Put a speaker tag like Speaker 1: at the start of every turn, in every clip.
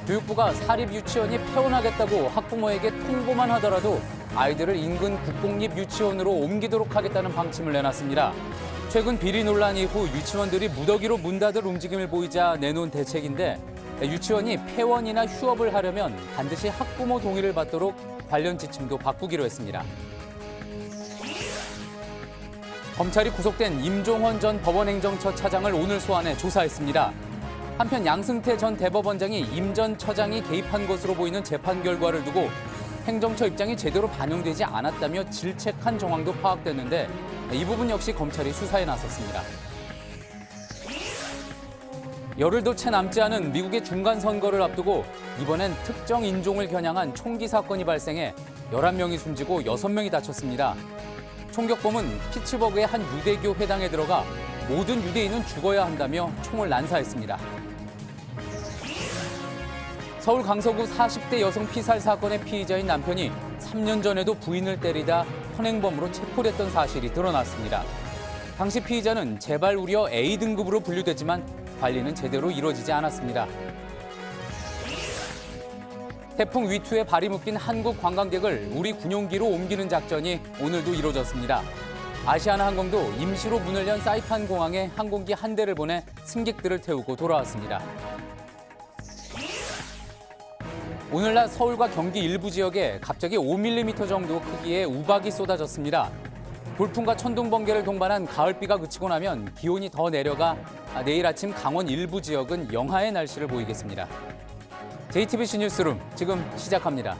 Speaker 1: 교육부가 사립유치원이 폐원하겠다고 학부모에게 통보만 하더라도 아이들을 인근 국공립 유치원으로 옮기도록 하겠다는 방침을 내놨습니다. 최근 비리 논란 이후 유치원들이 무더기로 문 닫을 움직임을 보이자 내놓은 대책인데 유치원이 폐원이나 휴업을 하려면 반드시 학부모 동의를 받도록 관련 지침도 바꾸기로 했습니다. 검찰이 구속된 임종원 전 법원행정처 차장을 오늘 소환해 조사했습니다. 한편 양승태 전 대법원장이 임 전 처장이 개입한 것으로 보이는 재판 결과를 두고 행정처 입장이 제대로 반영되지 않았다며 질책한 정황도 파악됐는데 이 부분 역시 검찰이 수사에 나섰습니다. 열흘도 채 남지 않은 미국의 중간선거를 앞두고 이번엔 특정 인종을 겨냥한 총기 사건이 발생해 11명이 숨지고 6명이 다쳤습니다. 총격범은 피츠버그의 한 유대교 회당에 들어가 모든 유대인은 죽어야 한다며 총을 난사했습니다. 서울 강서구 40대 여성 피살 사건의 피의자인 남편이 3년 전에도 부인을 때리다 현행범으로 체포됐던 사실이 드러났습니다. 당시 피의자는 재발 우려 A등급으로 분류됐지만 관리는 제대로 이루어지지 않았습니다. 태풍 위투에 발이 묶인 한국 관광객을 우리 군용기로 옮기는 작전이 오늘도 이루어졌습니다. 아시아나항공도 임시로 문을 연 사이판 공항에 항공기 한 대를 보내 승객들을 태우고 돌아왔습니다. 오늘 낮 서울과 경기 일부 지역에 갑자기 5mm 정도 크기의 우박이 쏟아졌습니다. 돌풍과 천둥 번개를 동반한 가을비가 그치고 나면 기온이 더 내려가 내일 아침 강원 일부 지역은 영하의 날씨를 보이겠습니다. JTBC 뉴스룸 지금 시작합니다.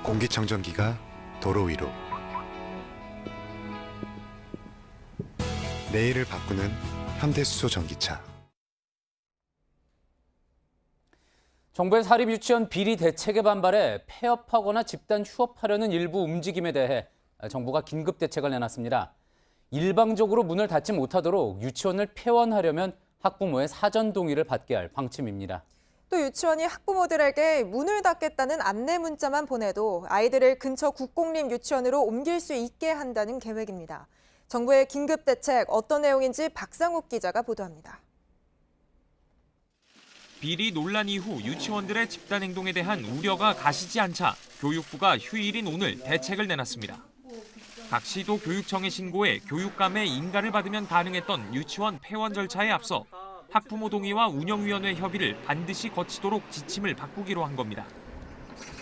Speaker 2: 공기청정기가 도로 위로 내일을 바꾸는 현대수소 전기차.
Speaker 1: 정부의 사립유치원 비리 대책에 반발해 폐업하거나 집단 휴업하려는 일부 움직임에 대해 정부가 긴급 대책을 내놨습니다. 일방적으로 문을 닫지 못하도록 유치원을 폐원하려면 학부모의 사전 동의를 받게 할 방침입니다.
Speaker 3: 또 유치원이 학부모들에게 문을 닫겠다는 안내 문자만 보내도 아이들을 근처 국공립 유치원으로 옮길 수 있게 한다는 계획입니다. 정부의 긴급 대책 어떤 내용인지 박상욱 기자가 보도합니다.
Speaker 4: 비리 논란 이후 유치원들의 집단 행동에 대한 우려가 가시지 않자 교육부가 휴일인 오늘 대책을 내놨습니다. 각 시도 교육청에 신고해 교육감의 인가를 받으면 가능했던 유치원 폐원 절차에 앞서 학부모 동의와 운영위원회 협의를 반드시 거치도록 지침을 바꾸기로 한 겁니다.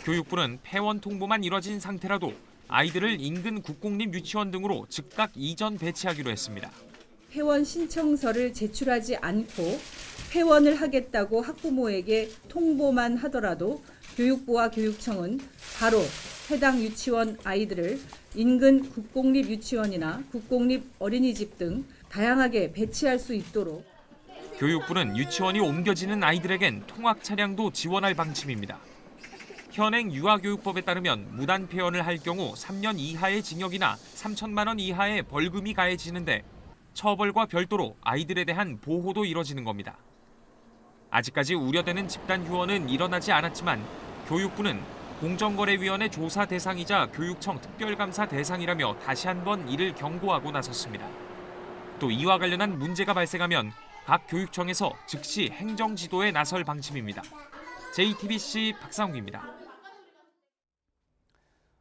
Speaker 4: 교육부는 폐원 통보만 이뤄진 상태라도 아이들을 인근 국공립 유치원 등으로 즉각 이전 배치하기로 했습니다.
Speaker 5: 폐원 신청서를 제출하지 않고 폐원을 하겠다고 학부모에게 통보만 하더라도 교육부와 교육청은 바로 해당 유치원 아이들을 인근 국공립 유치원이나 국공립 어린이집 등 다양하게 배치할 수 있도록.
Speaker 4: 교육부는 유치원이 옮겨지는 아이들에겐 통학 차량도 지원할 방침입니다. 현행 유아교육법에 따르면 무단 폐원을 할 경우 3년 이하의 징역이나 3천만 원 이하의 벌금이 가해지는데 처벌과 별도로 아이들에 대한 보호도 이뤄지는 겁니다. 아직까지 우려되는 집단 휴원은 일어나지 않았지만 교육부는 공정거래위원회 조사 대상이자 교육청 특별감사 대상이라며 다시 한번 이를 경고하고 나섰습니다. 또 이와 관련한 문제가 발생하면 각 교육청에서 즉시 행정지도에 나설 방침입니다. JTBC 박상욱입니다.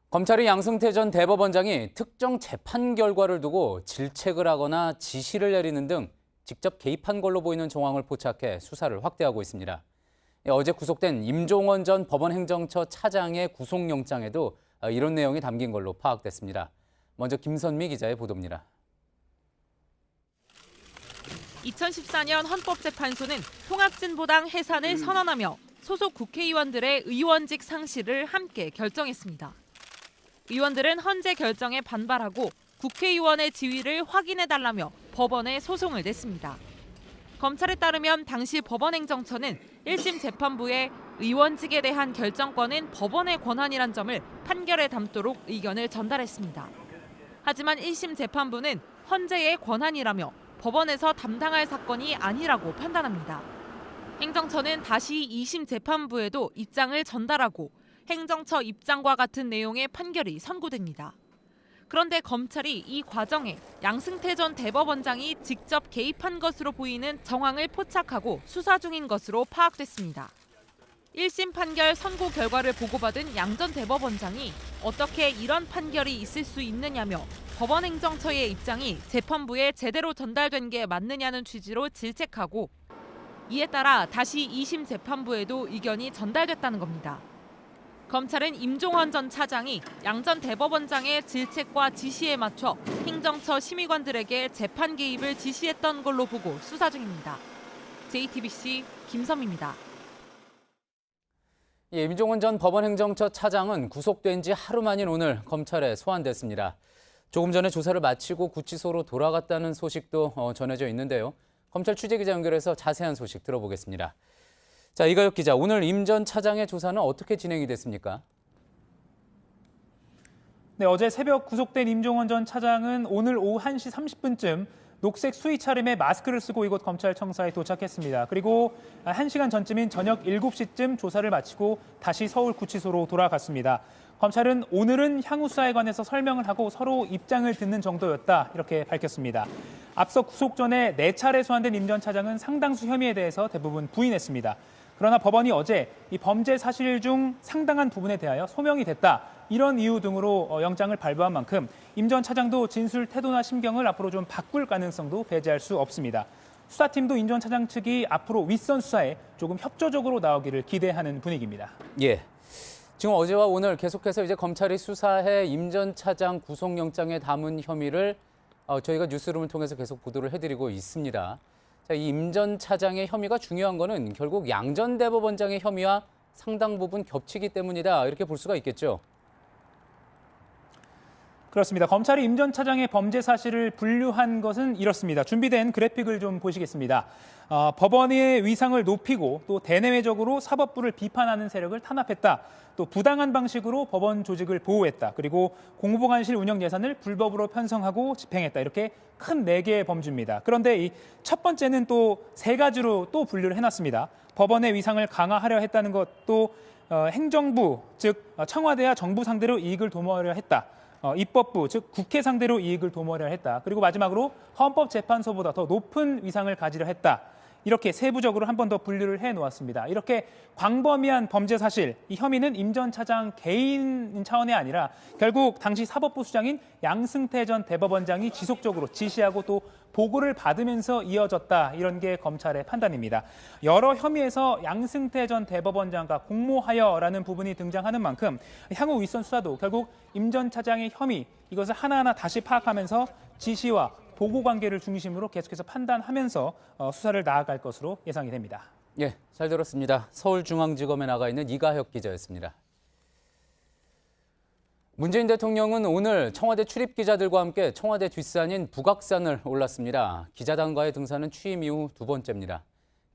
Speaker 1: 검찰이 양승태 전 대법원장이 특정 재판 결과를 두고 질책을 하거나 지시를 내리는 등 직접 개입한 걸로 보이는 정황을 포착해 수사를 확대하고 있습니다. 어제 구속된 임종원 전 법원행정처 차장의 구속영장에도 이런 내용이 담긴 걸로 파악됐습니다. 먼저 김선미 기자의 보도입니다.
Speaker 6: 2014년 헌법재판소는 통합진보당 해산을 선언하며 소속 국회의원들의 의원직 상실을 함께 결정했습니다. 의원들은 헌재 결정에 반발하고 국회의원의 지위를 확인해달라며 법원에 소송을 냈습니다. 검찰에 따르면 당시 법원행정처는 1심 재판부에 의원직에 대한 결정권은 법원의 권한이란 점을 판결에 담도록 의견을 전달했습니다. 하지만 1심 재판부는 헌재의 권한이라며 법원에서 담당할 사건이 아니라고 판단합니다. 행정처는 다시 2심 재판부에도 입장을 전달하고 행정처 입장과 같은 내용의 판결이 선고됩니다. 그런데 검찰이 이 과정에 양승태 전 대법원장이 직접 개입한 것으로 보이는 정황을 포착하고 수사 중인 것으로 파악됐습니다. 1심 판결 선고 결과를 보고받은 양 전 대법원장이 어떻게 이런 판결이 있을 수 있느냐며 법원행정처의 입장이 재판부에 제대로 전달된 게 맞느냐는 취지로 질책하고 이에 따라 다시 2심 재판부에도 의견이 전달됐다는 겁니다. 검찰은 임종원 전 차장이 양 전 대법원장의 질책과 지시에 맞춰 행정처 심의관들에게 재판 개입을 지시했던 걸로 보고 수사 중입니다. JTBC 김섬입니다.
Speaker 1: 임종원 전 법원행정처 차장은 구속된 지 하루 만인 오늘 검찰에 소환됐습니다. 조금 전에 조사를 마치고 구치소로 돌아갔다는 소식도 전해져 있는데요. 검찰 취재기자 연결해서 자세한 소식 들어보겠습니다. 자, 이가혁 기자, 오늘 임 전 차장의 조사는 어떻게 진행이 됐습니까?
Speaker 7: 네, 어제 새벽 구속된 임종원 전 차장은 오늘 오후 1시 30분쯤 녹색 수의 차림에 마스크를 쓰고 이곳 검찰청사에 도착했습니다. 그리고 1시간 전쯤인 저녁 7시쯤 조사를 마치고 다시 서울구치소로 돌아갔습니다. 검찰은 오늘은 향후 수사에 관해서 설명을 하고 서로 입장을 듣는 정도였다, 이렇게 밝혔습니다. 앞서 구속 전에 4차례 소환된 임 전 차장은 상당수 혐의에 대해서 대부분 부인했습니다. 그러나 법원이 어제 이 범죄 사실 중 상당한 부분에 대하여 소명이 됐다, 이런 이유 등으로 영장을 발부한 만큼 임 전 차장도 진술 태도나 심경을 앞으로 좀 바꿀 가능성도 배제할 수 없습니다. 수사팀도 임 전 차장 측이 앞으로 윗선 수사에 조금 협조적으로 나오기를 기대하는 분위기입니다.
Speaker 1: 예. 지금 어제와 오늘 계속해서 이제 검찰이 수사해 임 전 차장 구속영장에 담은 혐의를 저희가 뉴스룸을 통해서 계속 보도를 해드리고 있습니다. 자, 이 임 전 차장의 혐의가 중요한 거는 결국 양 전 대법원장의 혐의와 상당 부분 겹치기 때문이다, 이렇게 볼 수가 있겠죠.
Speaker 7: 그렇습니다. 검찰이 임 전 차장의 범죄 사실을 분류한 것은 이렇습니다. 준비된 그래픽을 좀 보시겠습니다. 법원의 위상을 높이고 또 대내외적으로 사법부를 비판하는 세력을 탄압했다. 또 부당한 방식으로 법원 조직을 보호했다. 그리고 공보관실 운영 예산을 불법으로 편성하고 집행했다. 이렇게 큰 4개의 범주입니다. 그런데 이 첫 번째는 또 3가지로 또 분류를 해놨습니다. 법원의 위상을 강화하려 했다는 것도 행정부, 즉 청와대와 정부 상대로 이익을 도모하려 했다. 입법부, 즉 국회 상대로 이익을 도모하려 했다. 그리고 마지막으로 헌법재판소보다 더 높은 위상을 가지려 했다. 이렇게 세부적으로 한 번 더 분류를 해놓았습니다. 이렇게 광범위한 범죄 사실, 이 혐의는 임 전 차장 개인 차원이 아니라 결국 당시 사법부 수장인 양승태 전 대법원장이 지속적으로 지시하고 또 보고를 받으면서 이어졌다, 이런 게 검찰의 판단입니다. 여러 혐의에서 양승태 전 대법원장과 공모하여라는 부분이 등장하는 만큼 향후 윗선 수사도 결국 임 전 차장의 혐의, 이것을 하나하나 다시 파악하면서 지시와 보고 관계를 중심으로 계속해서 판단하면서 수사를 나아갈 것으로 예상이 됩니다.
Speaker 1: 예, 잘 들었습니다. 서울중앙지검에 나가 있는 이가혁 기자였습니다. 문재인 대통령은 오늘 청와대 출입 기자들과 함께 청와대 뒷산인 북악산을 올랐습니다. 기자단과의 등산은 취임 이후 2번째입니다.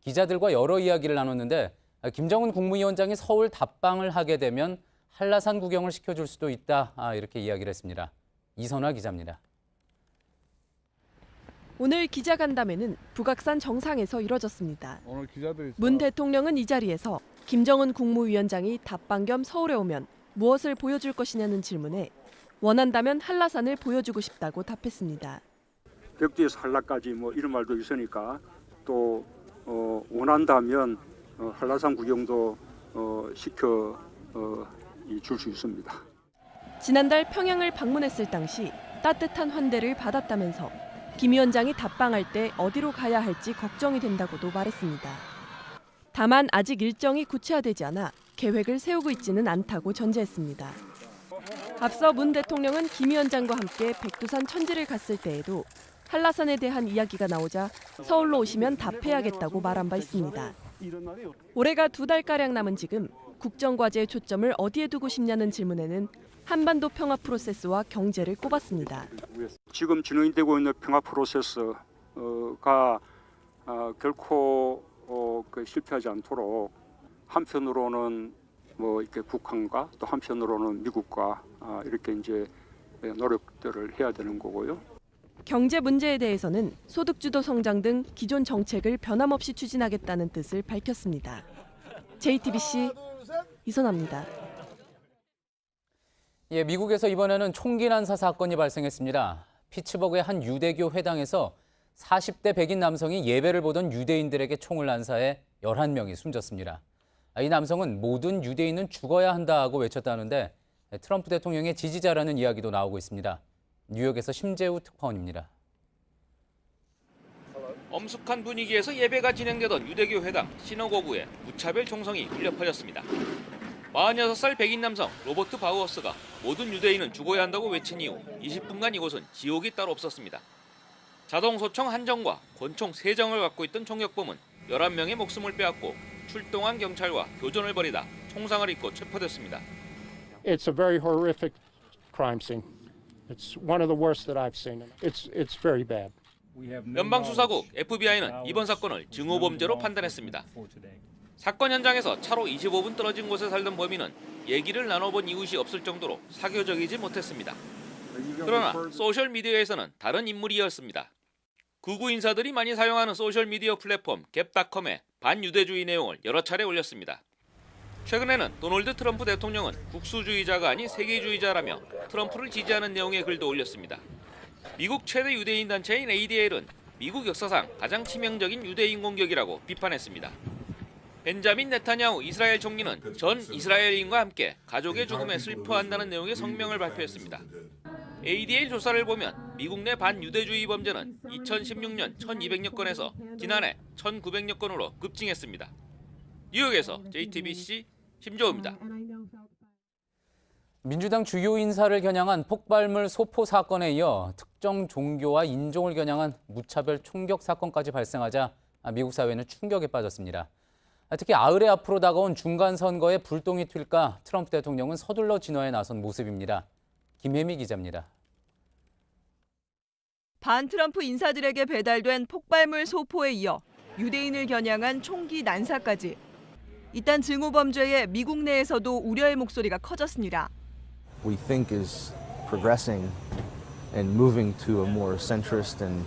Speaker 1: 기자들과 여러 이야기를 나눴는데 김정은 국무위원장이 서울 답방을 하게 되면 한라산 구경을 시켜줄 수도 있다, 이렇게 이야기를 했습니다. 이선화 기자입니다.
Speaker 8: 오늘 기자간담회는 북악산 정상에서 이뤄졌습니다. 문 대통령은 이 자리에서 김정은 국무위원장이 답방 겸 서울에 오면 무엇을 보여줄 것이냐는 질문에 원한다면 한라산을 보여주고 싶다고 답했습니다.
Speaker 9: 벽지에서 한라까지 이런 말도 있으니까 또 원한다면 한라산 구경도 시켜 줄 수 있습니다.
Speaker 8: 지난달 평양을 방문했을 당시 따뜻한 환대를 받았다면서 김 위원장이 답방할 때 어디로 가야 할지 걱정이 된다고도 말했습니다. 다만 아직 일정이 구체화되지 않아 계획을 세우고 있지는 않다고 전제했습니다. 앞서 문 대통령은 김 위원장과 함께 백두산 천지를 갔을 때에도 한라산에 대한 이야기가 나오자 서울로 오시면 답해야겠다고 말한 바 있습니다. 올해가 2달가량 남은 지금 국정과제의 초점을 어디에 두고 싶냐는 질문에는 한반도 평화 프로세스와 경제를 꼽았습니다.
Speaker 9: 지금 진행되고 있는 평화 프로세스가 결코 실패하지 않도록 한편으로는 이렇게 북한과 또 한편으로는 미국과 이렇게 이제 노력들을 해야 되는 거고요.
Speaker 8: 경제 문제에 대해서는 소득주도 성장 등 기존 정책을 변함없이 추진하겠다는 뜻을 밝혔습니다. JTBC 이선아입니다.
Speaker 1: 예, 미국에서 이번에는 총기 난사 사건이 발생했습니다. 피츠버그의 한 유대교 회당에서 40대 백인 남성이 예배를 보던 유대인들에게 총을 난사해 11명이 숨졌습니다. 이 남성은 모든 유대인은 죽어야 한다고 외쳤다는데 트럼프 대통령의 지지자라는 이야기도 나오고 있습니다. 뉴욕에서 심재우 특파원입니다.
Speaker 10: 엄숙한 분위기에서 예배가 진행되던 유대교 회당 시너고그에 무차별 총성이 울려 퍼졌습니다. 46살 백인 남성 로버트 바우어스가 모든 유대인은 죽어야 한다고 외친 이후 20분간 이곳은 지옥이 따로 없었습니다. 자동소총 한정과 권총 3정을 갖고 있던 총격범은 11명의 목숨을 빼앗고 출동한 경찰과 교전을 벌이다 총상을 입고 체포됐습니다.
Speaker 11: It's a very horrific crime scene. It's one of the worst that I've seen. It's very bad.
Speaker 10: 연방수사국 FBI는 이번 사건을 증오범죄로 판단했습니다. 사건 현장에서 차로 25분 떨어진 곳에 살던 범인은 얘기를 나눠본 이웃이 없을 정도로 사교적이지 못했습니다. 그러나 소셜미디어에서는 다른 인물이었습니다. 극우 인사들이 많이 사용하는 소셜미디어 플랫폼 갭닷컴에 반유대주의 내용을 여러 차례 올렸습니다. 최근에는 도널드 트럼프 대통령은 국수주의자가 아닌 세계주의자라며 트럼프를 지지하는 내용의 글도 올렸습니다. 미국 최대 유대인 단체인 ADL은 미국 역사상 가장 치명적인 유대인 공격이라고 비판했습니다. 벤자민 네타냐후 이스라엘 총리는 전 이스라엘인과 함께 가족의 죽음에 슬퍼한다는 내용의 성명을 발표했습니다. ADL 조사를 보면 미국 내 반유대주의 범죄는 2016년 1200여 건에서 지난해 1900여 건으로 급증했습니다. 뉴욕에서 JTBC 심조우입니다.
Speaker 1: 민주당 주요 인사를 겨냥한 폭발물 소포 사건에 이어 특정 종교와 인종을 겨냥한 무차별 총격 사건까지 발생하자 미국 사회는 충격에 빠졌습니다. 특히 아흘에 앞으로 다가온 중간 선거에 불똥이 튈까 트럼프 대통령은 서둘러 진화에 나선 모습입니다. 김혜미 기자입니다.
Speaker 8: 반트럼프 인사들에게 배달된 폭발물 소포에 이어 유대인을 겨냥한 총기 난사까지. 이딴 증오범죄에 미국 내에서도 우려의 목소리가 커졌습니다.
Speaker 12: We think is progressing and moving to a more centrist and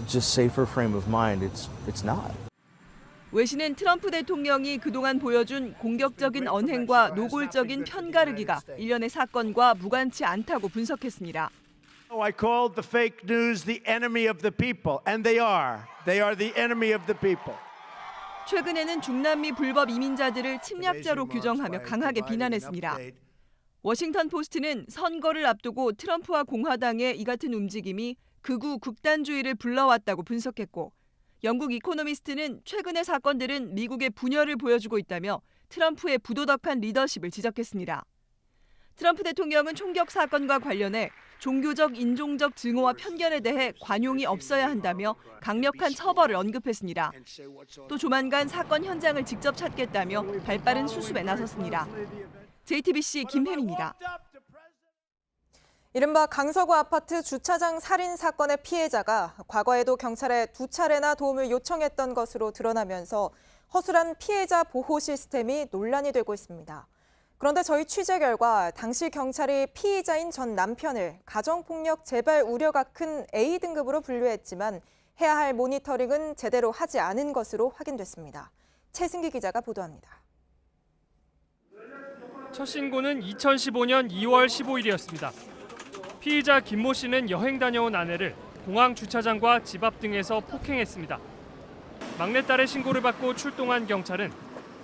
Speaker 12: just safer frame of mind. It's not.
Speaker 8: 외신은 트럼프 대통령이 그동안 보여준 공격적인 언행과 노골적인 편가르기가 일련의 사건과 무관치 않다고 분석했습니다.
Speaker 13: I called the fake news the enemy of the people, and they are. They are the enemy of the people.
Speaker 8: 최근에는 중남미 불법 이민자들을 침략자로 규정하며 강하게 비난했습니다. 워싱턴 포스트는 선거를 앞두고 트럼프와 공화당의 이 같은 움직임이 극우 극단주의를 불러왔다고 분석했고, 영국 이코노미스트는 최근의 사건들은 미국의 분열을 보여주고 있다며 트럼프의 부도덕한 리더십을 지적했습니다. 트럼프 대통령은 총격 사건과 관련해 종교적, 인종적 증오와 편견에 대해 관용이 없어야 한다며 강력한 처벌을 언급했습니다. 또 조만간 사건 현장을 직접 찾겠다며 발빠른 수습에 나섰습니다. JTBC 김혜미입니다.
Speaker 3: 이른바 강서구 아파트 주차장 살인 사건의 피해자가 과거에도 경찰에 2차례나 도움을 요청했던 것으로 드러나면서 허술한 피해자 보호 시스템이 논란이 되고 있습니다. 그런데 저희 취재 결과 당시 경찰이 피의자인 전 남편을 가정폭력 재발 우려가 큰 A등급으로 분류했지만 해야 할 모니터링은 제대로 하지 않은 것으로 확인됐습니다. 최승기 기자가 보도합니다.
Speaker 14: 첫 신고는 2015년 2월 15일이었습니다. 피의자 김모 씨는 여행 다녀온 아내를 공항 주차장과 집 앞 등에서 폭행했습니다. 막내딸의 신고를 받고 출동한 경찰은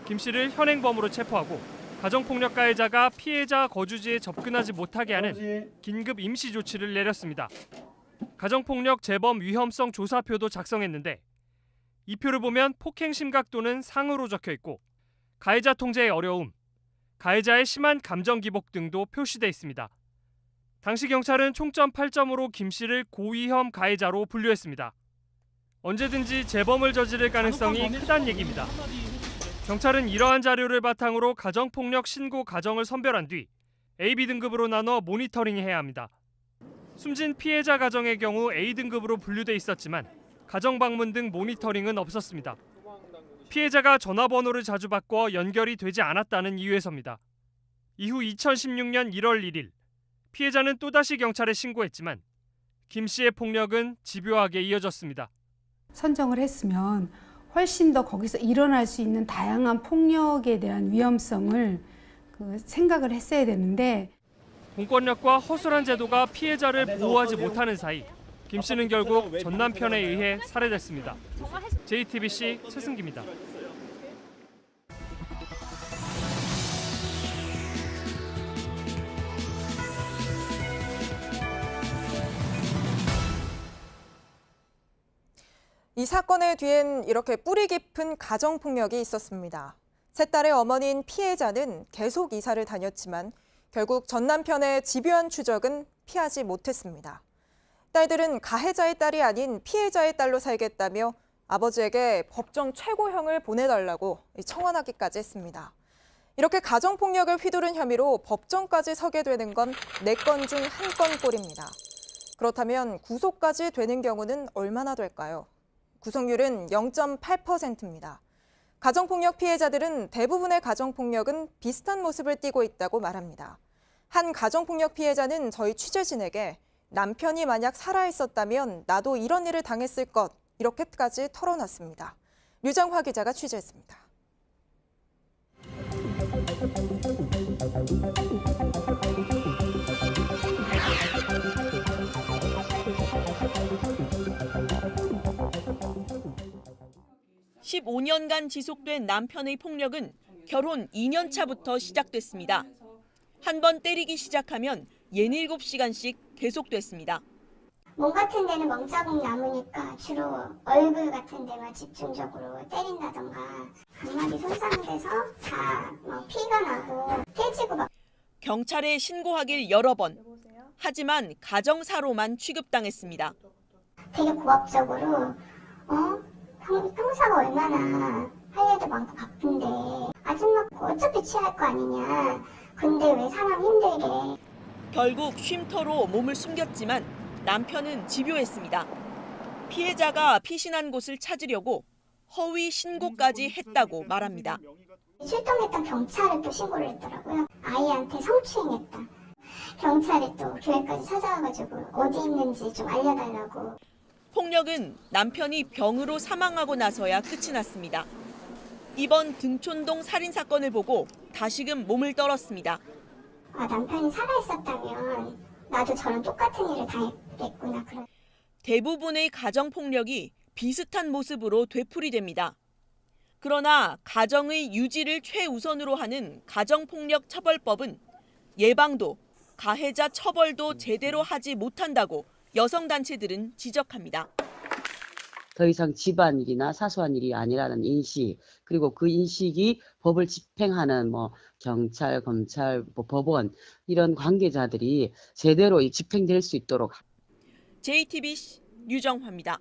Speaker 14: 김 씨를 현행범으로 체포하고 가정폭력 가해자가 피해자 거주지에 접근하지 못하게 하는 긴급 임시 조치를 내렸습니다. 가정폭력 재범 위험성 조사표도 작성했는데 이 표를 보면 폭행 심각도는 상으로 적혀 있고 가해자 통제의 어려움, 가해자의 심한 감정 기복 등도 표시돼 있습니다. 당시 경찰은 총점 8점으로 김 씨를 고위험 가해자로 분류했습니다. 언제든지 재범을 저지를 가능성이 크다는 얘기입니다. 경찰은 이러한 자료를 바탕으로 가정폭력 신고 가정을 선별한 뒤 AB 등급으로 나눠 모니터링해야 합니다. 숨진 피해자 가정의 경우 A등급으로 분류돼 있었지만 가정 방문 등 모니터링은 없었습니다. 피해자가 전화번호를 자주 바꿔 연결이 되지 않았다는 이유에서입니다. 이후 2016년 1월 1일 피해자는 또다시 경찰에 신고했지만 김 씨의 폭력은 집요하게 이어졌습니다.
Speaker 15: 선정을 했으면 훨씬 더 거기서 일어날 수 있는 다양한 폭력에 대한 위험성을 생각을 했어야 되는데
Speaker 14: 공권력과 허술한 제도가 피해자를 보호하지 못하는 사이 김 씨는 결국 전 남편에 의해 살해됐습니다. JTBC 최승기입니다.
Speaker 3: 이 사건의 뒤엔 이렇게 뿌리 깊은 가정폭력이 있었습니다. 세 딸의 어머니인 피해자는 계속 이사를 다녔지만 결국 전 남편의 집요한 추적은 피하지 못했습니다. 딸들은 가해자의 딸이 아닌 피해자의 딸로 살겠다며 아버지에게 법정 최고형을 보내달라고 청원하기까지 했습니다. 이렇게 가정폭력을 휘두른 혐의로 법정까지 서게 되는 건 4건 중 1건꼴입니다. 그렇다면 구속까지 되는 경우는 얼마나 될까요? 구속률은 0.8%입니다. 가정폭력 피해자들은 대부분의 가정폭력은 비슷한 모습을 띠고 있다고 말합니다. 한 가정폭력 피해자는 저희 취재진에게 남편이 만약 살아있었다면 나도 이런 일을 당했을 것, 이렇게까지 털어놨습니다. 류정화 기자가 취재했습니다.
Speaker 8: (15년간) 지속된 남편의 폭력은 결혼 2년 차부터 시작됐습니다. 한 번 때리기 시작하면 67시간씩 계속됐습니다.
Speaker 16: 몸 같은 데는 멍자국 남으니까 주로 얼굴 같은 데만 집중적으로 때린다던가 각막이 손상돼서 다 피가 나고 깨지고 막.
Speaker 8: 경찰에 신고하길 여러 번. 하지만 가정사로만 취급당했습니다.
Speaker 16: 되게 고압적으로 형사가 얼마나 할 일도 많고 바쁜데 아줌마 어차피 취할 거 아니냐. 근데 왜 사람 힘들게.
Speaker 8: 결국 쉼터로 몸을 숨겼지만 남편은 집요했습니다. 피해자가 피신한 곳을 찾으려고 허위 신고까지 했다고 말합니다.
Speaker 16: 출동했던 경찰에 또 신고를 했더라고요. 아이한테 성추행했다. 경찰이 또 교회까지 찾아와가지고 어디 있는지 좀 알려달라고.
Speaker 8: 폭력은 남편이 병으로 사망하고 나서야 끝이 났습니다. 이번 등촌동 살인 사건을 보고 다시금 몸을 떨었습니다.
Speaker 16: 남편이 살아있었다면 나도 저런 똑같은 일을 당했겠구나.
Speaker 8: 대부분의 가정폭력이 비슷한 모습으로 되풀이됩니다. 그러나 가정의 유지를 최우선으로 하는 가정폭력처벌법은 예방도, 가해자 처벌도 제대로 하지 못한다고 여성단체들은 지적합니다.
Speaker 17: 더 이상 집안일이나 사소한 일이 아니라는 인식, 그리고 그 인식이 법을 집행하는 경찰, 검찰, 법원 이런 관계자들이 제대로 집행될 수 있도록.
Speaker 8: JTBC 류정화입니다.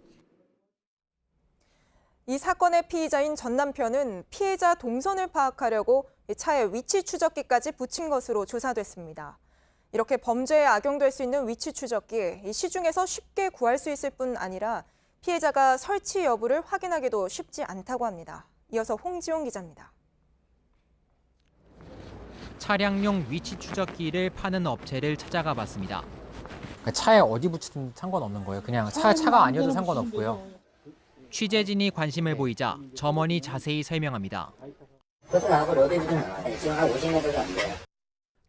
Speaker 3: 이 사건의 피의자인 전 남편은 피해자 동선을 파악하려고 차에 위치 추적기까지 붙인 것으로 조사됐습니다. 이렇게 범죄에 악용될 수 있는 위치 추적기, 시중에서 쉽게 구할 수 있을 뿐 아니라 피해자가 설치 여부를 확인하기도 쉽지 않다고 합니다. 이어서 홍지용 기자입니다.
Speaker 18: 차량용 위치 추적기를 파는 업체를 찾아가 봤습니다. 차에 어디 붙이든 상관없는 거예요. 그냥 차가 아니어도 상관없고요. 취재진이 관심을 보이자 점원이 자세히 설명합니다.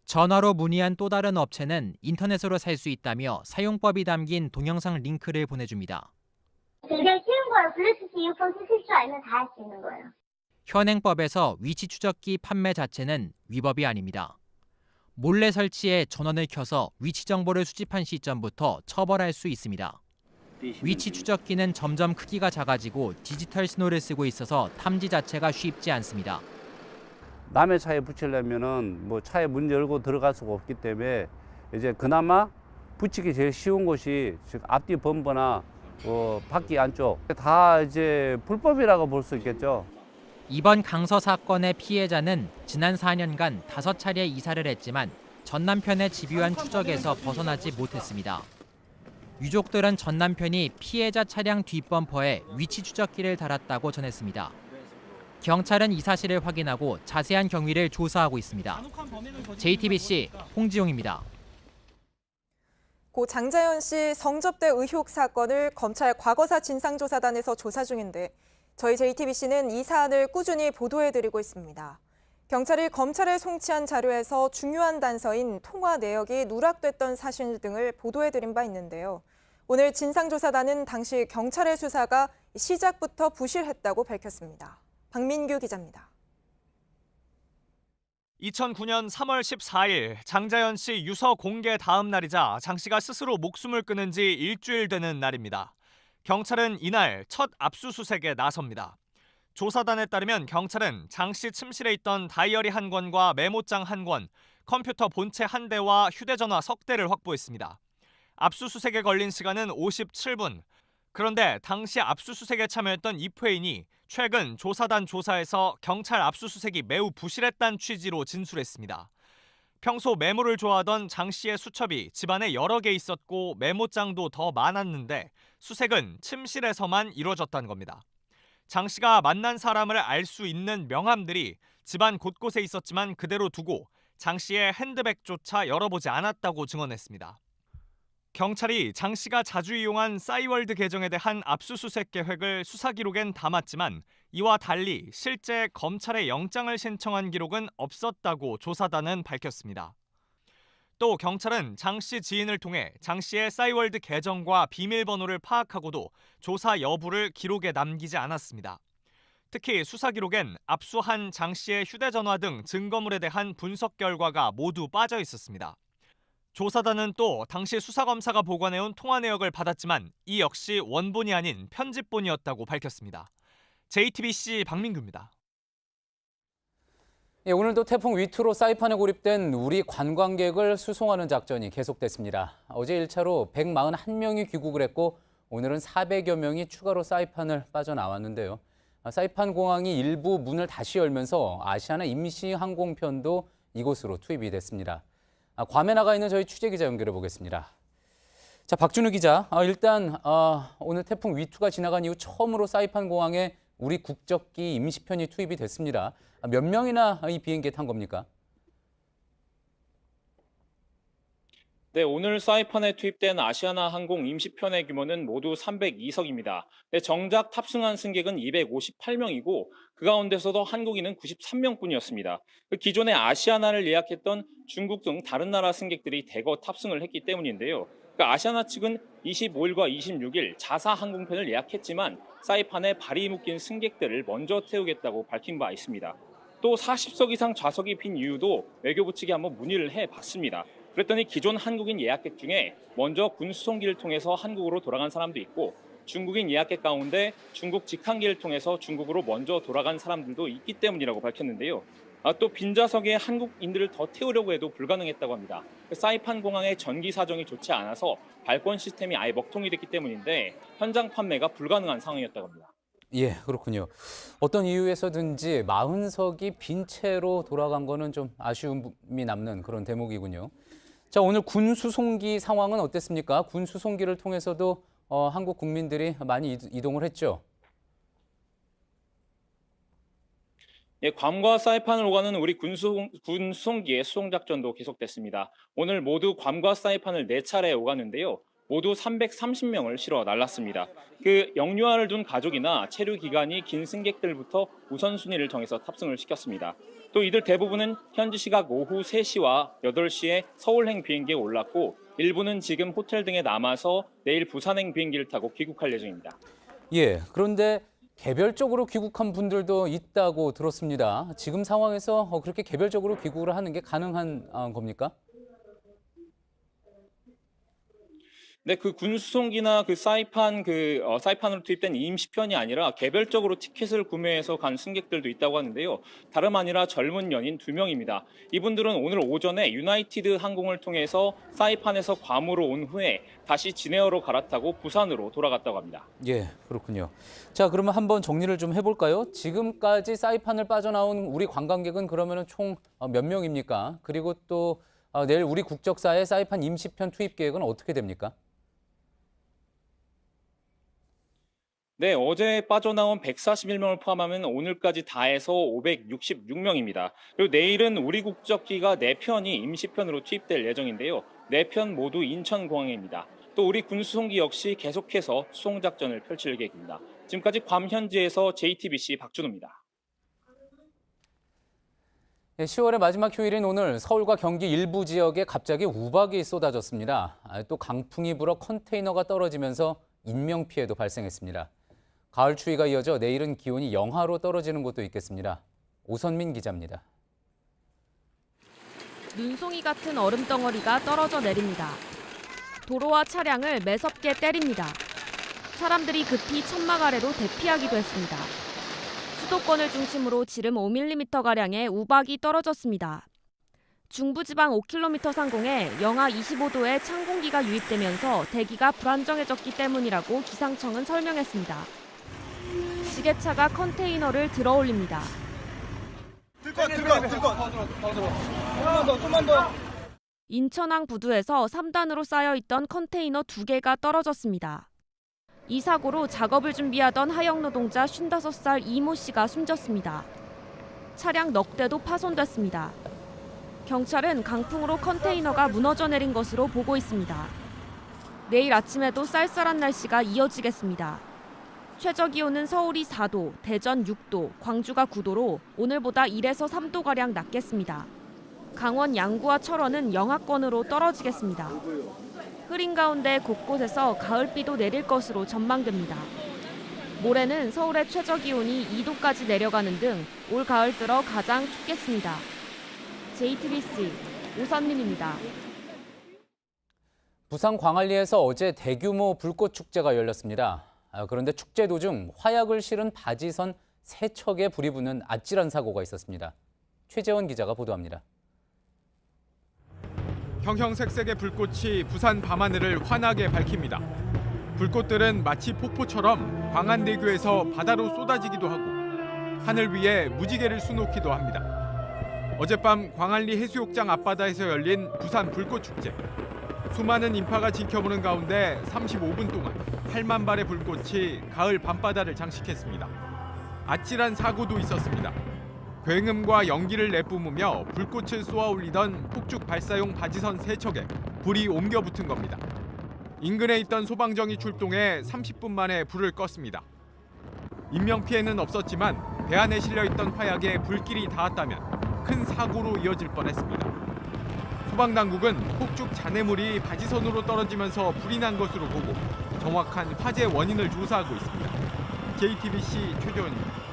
Speaker 18: 전화로 문의한 또 다른 업체는 인터넷으로 살 수 있다며 사용법이 담긴 동영상 링크를 보내줍니다.
Speaker 16: 굉장히 쉬운 거예요. 블루투스 이어폰 쓰실 줄 알면 다 할 수 있는 거예요.
Speaker 18: 현행법에서 위치 추적기 판매 자체는 위법이 아닙니다. 몰래 설치해 전원을 켜서 위치 정보를 수집한 시점부터 처벌할 수 있습니다. 위치 추적기는 점점 크기가 작아지고 디지털 신호를 쓰고 있어서 탐지 자체가 쉽지 않습니다.
Speaker 19: 남의 차에 붙이려면은 차에 문 열고 들어갈 수가 없기 때문에 이제 그나마 붙이기 제일 쉬운 곳이 앞뒤 범퍼나 바퀴 안쪽 다 이제 불법이라고 볼 수 있겠죠.
Speaker 18: 이번 강서 사건의 피해자는 지난 4년간 5차례 이사를 했지만 전 남편의 집요한 추적에서 벗어나지 못했습니다. 유족들은 전 남편이 피해자 차량 뒷범퍼에 위치 추적기를 달았다고 전했습니다. 경찰은 이 사실을 확인하고 자세한 경위를 조사하고 있습니다. JTBC 홍지용입니다.
Speaker 3: 고 장자연 씨 성접대 의혹 사건을 검찰 과거사 진상조사단에서 조사 중인데 저희 JTBC는 이 사안을 꾸준히 보도해드리고 있습니다. 경찰이 검찰에 송치한 자료에서 중요한 단서인 통화 내역이 누락됐던 사실 등을 보도해드린 바 있는데요. 오늘 진상조사단은 당시 경찰의 수사가 시작부터 부실했다고 밝혔습니다. 박민규 기자입니다.
Speaker 20: 2009년 3월 14일 장자연 씨 유서 공개 다음 날이자 장 씨가 스스로 목숨을 끊은 지 일주일 되는 날입니다. 경찰은 이날 첫 압수수색에 나섭니다. 조사단에 따르면 경찰은 장 씨 침실에 있던 다이어리 한 권과 메모장 한 권, 컴퓨터 본체 한 대와 휴대전화 석 대를 확보했습니다. 압수수색에 걸린 시간은 57분. 그런데 당시 압수수색에 참여했던 입회인이 최근 조사단 조사에서 경찰 압수수색이 매우 부실했다는 취지로 진술했습니다. 평소 메모를 좋아하던 장 씨의 수첩이 집안에 여러 개 있었고 메모장도 더 많았는데 수색은 침실에서만 이루어졌다는 겁니다. 장 씨가 만난 사람을 알 수 있는 명함들이 집안 곳곳에 있었지만 그대로 두고 장 씨의 핸드백조차 열어보지 않았다고 증언했습니다. 경찰이 장 씨가 자주 이용한 싸이월드 계정에 대한 압수수색 계획을 수사 기록엔 담았지만 이와 달리 실제 검찰에 영장을 신청한 기록은 없었다고 조사단은 밝혔습니다. 또 경찰은 장 씨 지인을 통해 장 씨의 싸이월드 계정과 비밀번호를 파악하고도 조사 여부를 기록에 남기지 않았습니다. 특히 수사 기록엔 압수한 장 씨의 휴대전화 등 증거물에 대한 분석 결과가 모두 빠져 있었습니다. 조사단은 또 당시 수사검사가 보관해온 통화 내역을 받았지만 이 역시 원본이 아닌 편집본이었다고 밝혔습니다. JTBC 박민규입니다.
Speaker 1: 예, 오늘도 태풍 위투로 사이판에 고립된 우리 관광객을 수송하는 작전이 계속됐습니다. 어제 1차로 141명이 귀국을 했고 오늘은 400여 명이 추가로 사이판을 빠져나왔는데요. 사이판 공항이 일부 문을 다시 열면서 아시아나 임시항공편도 이곳으로 투입이 됐습니다. 괌에 나가 있는 저희 취재기자 연결해 보겠습니다. 자, 박준우 기자, 일단 오늘 태풍 위투가 지나간 이후 처음으로 사이판 공항에 우리 국적기 임시편이 투입이 됐습니다. 몇 명이나 이 비행기에 탄 겁니까?
Speaker 21: 네, 오늘 사이판에 투입된 아시아나 항공 임시편의 규모는 모두 302석입니다. 네, 정작 탑승한 승객은 258명이고 그 가운데서도 한국인은 93명뿐이었습니다. 기존에 아시아나를 예약했던 중국 등 다른 나라 승객들이 대거 탑승을 했기 때문인데요. 아시아나 측은 25일과 26일 자사 항공편을 예약했지만 사이판에 발이 묶인 승객들을 먼저 태우겠다고 밝힌 바 있습니다. 또 40석 이상 좌석이 빈 이유도 외교부 측에 한번 문의를 해봤습니다. 그랬더니 기존 한국인 예약객 중에 먼저 군 수송기를 통해서 한국으로 돌아간 사람도 있고 중국인 예약객 가운데 중국 직항기를 통해서 중국으로 먼저 돌아간 사람들도 있기 때문이라고 밝혔는데요. 또 빈좌석에 한국인들을 더 태우려고 해도 불가능했다고 합니다. 사이판 공항의 전기 사정이 좋지 않아서 발권 시스템이 아예 먹통이 됐기 때문인데 현장 판매가 불가능한 상황이었다고 합니다.
Speaker 1: 예, 그렇군요. 어떤 이유에서든지 40석이 빈 채로 돌아간 거는 좀 아쉬움이 남는 그런 대목이군요. 자, 오늘 군 수송기 상황은 어땠습니까? 군 수송기를 통해서도 한국 국민들이 많이 이동을 했죠.
Speaker 21: 예, 괌과 사이판을 오가는 우리 군 수송기의 수송 작전도 계속됐습니다. 오늘 모두 괌과 사이판을 4차례 오갔는데요. 모두 330명을 실어 날랐습니다. 영유아를 둔 가족이나 체류 기간이 긴 승객들부터 우선순위를 정해서 탑승을 시켰습니다. 또 이들 대부분은 현지 시각 오후 3시와 8시에 서울행 비행기에 올랐고 일부는 지금 호텔 등에 남아서 내일 부산행 비행기를 타고 귀국할 예정입니다.
Speaker 1: 예, 그런데 개별적으로 귀국한 분들도 있다고 들었습니다. 지금 상황에서 그렇게 개별적으로 귀국을 하는 게 가능한 겁니까?
Speaker 21: 네, 군 수송기나 사이판으로 투입된 임시편이 아니라 개별적으로 티켓을 구매해서 간 승객들도 있다고 하는데요. 다름 아니라 젊은 연인 2명입니다. 이분들은 오늘 오전에 유나이티드 항공을 통해서 사이판에서 괌으로 온 후에 다시 지네어로 갈아타고 부산으로 돌아갔다고 합니다.
Speaker 1: 예, 그렇군요. 자, 그러면 한번 정리를 좀 해볼까요? 지금까지 사이판을 빠져나온 우리 관광객은 그러면 총 몇 명입니까? 그리고 또 내일 우리 국적사의 사이판 임시편 투입 계획은 어떻게 됩니까?
Speaker 21: 네, 어제 빠져나온 141명을 포함하면 오늘까지 다 해서 566명입니다. 그리고 내일은 우리 국적기가 4편이 임시편으로 투입될 예정인데요. 4편 모두 인천공항입니다. 또 우리 군수송기 역시 계속해서 수송작전을 펼칠 계획입니다. 지금까지 괌 현지에서 JTBC 박준호입니다.
Speaker 1: 10월의 마지막 휴일인 오늘 서울과 경기 일부 지역에 갑자기 우박이 쏟아졌습니다. 또 강풍이 불어 컨테이너가 떨어지면서 인명피해도 발생했습니다. 가을 추위가 이어져 내일은 기온이 영하로 떨어지는 곳도 있겠습니다. 오선민 기자입니다.
Speaker 8: 눈송이 같은 얼음 덩어리가 떨어져 내립니다. 도로와 차량을 매섭게 때립니다. 사람들이 급히 천막 아래로 대피하기도 했습니다. 수도권을 중심으로 지름 5mm가량의 우박이 떨어졌습니다. 중부지방 5km 상공에 영하 25도의 찬 공기가 유입되면서 대기가 불안정해졌기 때문이라고 기상청은 설명했습니다. 지게차가 컨테이너를 들어 올립니다. 인천항 부두에서 3단으로 쌓여있던 컨테이너 2개가 떨어졌습니다. 이 사고로 작업을 준비하던 하역노동자 55살 이모 씨가 숨졌습니다. 차량 넉 대도 파손됐습니다. 경찰은 강풍으로 컨테이너가 무너져 내린 것으로 보고 있습니다. 내일 아침에도 쌀쌀한 날씨가 이어지겠습니다. 최저기온은 서울이 4도, 대전 6도, 광주가 9도로 오늘보다 1에서 3도가량 낮겠습니다. 강원 양구와 철원은 영하권으로 떨어지겠습니다. 흐린 가운데 곳곳에서 가을비도 내릴 것으로 전망됩니다. 모레는 서울의 최저기온이 2도까지 내려가는 등 올 가을 들어 가장 춥겠습니다. JTBC 오선민입니다.
Speaker 1: 부산 광안리에서 어제 대규모 불꽃 축제가 열렸습니다. 그런데 축제 도중 화약을 실은 바지선 3척에 불이 붙는 아찔한 사고가 있었습니다. 최재원 기자가 보도합니다.
Speaker 2: 형형색색의 불꽃이 부산 밤하늘을 환하게 밝힙니다. 불꽃들은 마치 폭포처럼 광안대교에서 바다로 쏟아지기도 하고 하늘 위에 무지개를 수놓기도 합니다. 어젯밤 광안리 해수욕장 앞바다에서 열린 부산 불꽃축제. 수많은 인파가 지켜보는 가운데 35분 동안 8만 발의 불꽃이 가을 밤바다를 장식했습니다. 아찔한 사고도 있었습니다. 굉음과 연기를 내뿜으며 불꽃을 쏘아올리던 폭죽 발사용 바지선 3척에 불이 옮겨 붙은 겁니다. 인근에 있던 소방정이 출동해 30분 만에 불을 껐습니다. 인명피해는 없었지만 배 안에 실려있던 화약에 불길이 닿았다면 큰 사고로 이어질 뻔했습니다. 소방당국은 폭죽 잔해물이 바지선으로 떨어지면서 불이 난 것으로 보고 정확한 화재 원인을 조사하고 있습니다. JTBC 최재원입니다.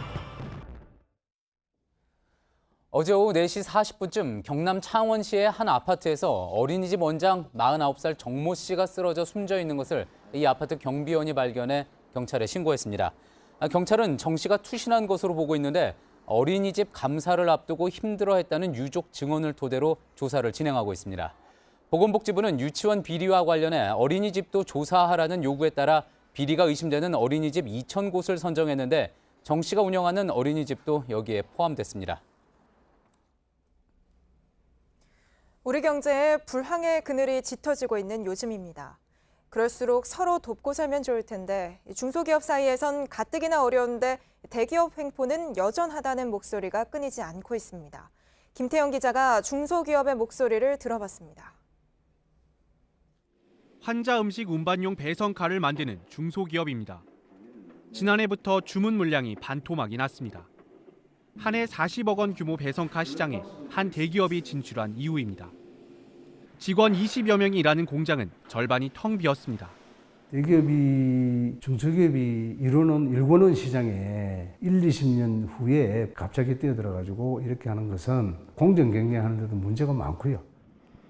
Speaker 1: 어제 오후 4시 40분쯤 경남 창원시의 한 아파트에서 어린이집 원장 49살 정모 씨가 쓰러져 숨져 있는 것을 이 아파트 경비원이 발견해 경찰에 신고했습니다. 경찰은 정 씨가 투신한 것으로 보고 있는데 어린이집 감사를 앞두고 힘들어했다는 유족 증언을 토대로 조사를 진행하고 있습니다. 보건복지부는 유치원 비리와 관련해 어린이집도 조사하라는 요구에 따라 비리가 의심되는 어린이집 2,000곳을 선정했는데 정 씨가 운영하는 어린이집도 여기에 포함됐습니다.
Speaker 3: 우리 경제에 불황의 그늘이 짙어지고 있는 요즘입니다. 그럴수록 서로 돕고 살면 좋을 텐데 중소기업 사이에선 가뜩이나 어려운데 대기업 횡포는 여전하다는 목소리가 끊이지 않고 있습니다. 김태영 기자가 중소기업의 목소리를 들어봤습니다.
Speaker 22: 환자 음식 운반용 배송카를 만드는 중소기업입니다. 지난해부터 주문 물량이 반토막이 났습니다. 한 해 40억 원 규모 배송카 시장에 한 대기업이 진출한 이유입니다. 직원 20여 명이 일하는 공장은 절반이 텅 비었습니다.
Speaker 23: 대기업이 중소기업이 일궈놓은 시장에 1, 20년 후에 갑자기 뛰어들어가지고 이렇게 하는 것은 공정 경쟁하는 데도 문제가 많고요.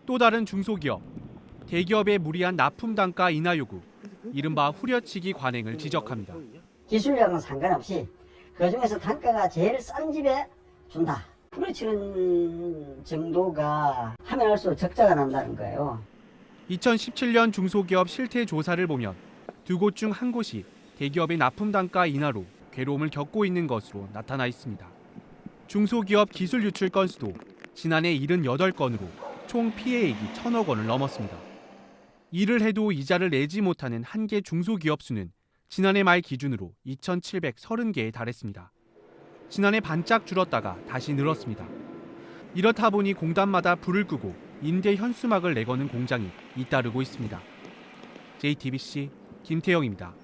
Speaker 22: 또 다른 중소기업, 대기업의 무리한 납품 단가 인하 요구, 이른바 후려치기 관행을 지적합니다.
Speaker 24: 기술력은 상관없이 그중에서 단가가 제일 싼 집에 준다. 후려치는 정도가 하면 할수록 적자가 난다는 거예요.
Speaker 22: 2017년 중소기업 실태 조사를 보면 두 곳 중 한 곳이 대기업의 납품 단가 인하로 괴로움을 겪고 있는 것으로 나타나 있습니다. 중소기업 기술 유출 건수도 지난해 78건으로 총 피해액이 1,000억 원을 넘었습니다. 일을 해도 이자를 내지 못하는 한개 중소기업 수는 지난해 말 기준으로 2,730개에 달했습니다. 지난해 반짝 줄었다가 다시 늘었습니다. 이렇다 보니 공단마다 불을 끄고 임대 현수막을 내거는 공장이 잇따르고 있습니다. JTBC 김태영입니다.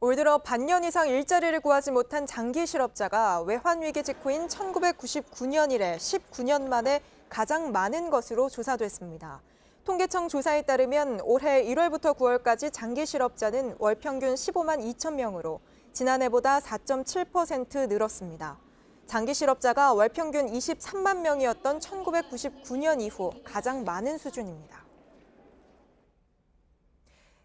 Speaker 3: 올 들어 반년 이상 일자리를 구하지 못한 장기 실업자가 외환위기 직후인 1999년 이래 19년 만에 가장 많은 것으로 조사됐습니다. 통계청 조사에 따르면 올해 1월부터 9월까지 장기 실업자는 월 평균 15만 2천 명으로 지난해보다 4.7% 늘었습니다. 장기 실업자가 월 평균 23만 명이었던 1999년 이후 가장 많은 수준입니다.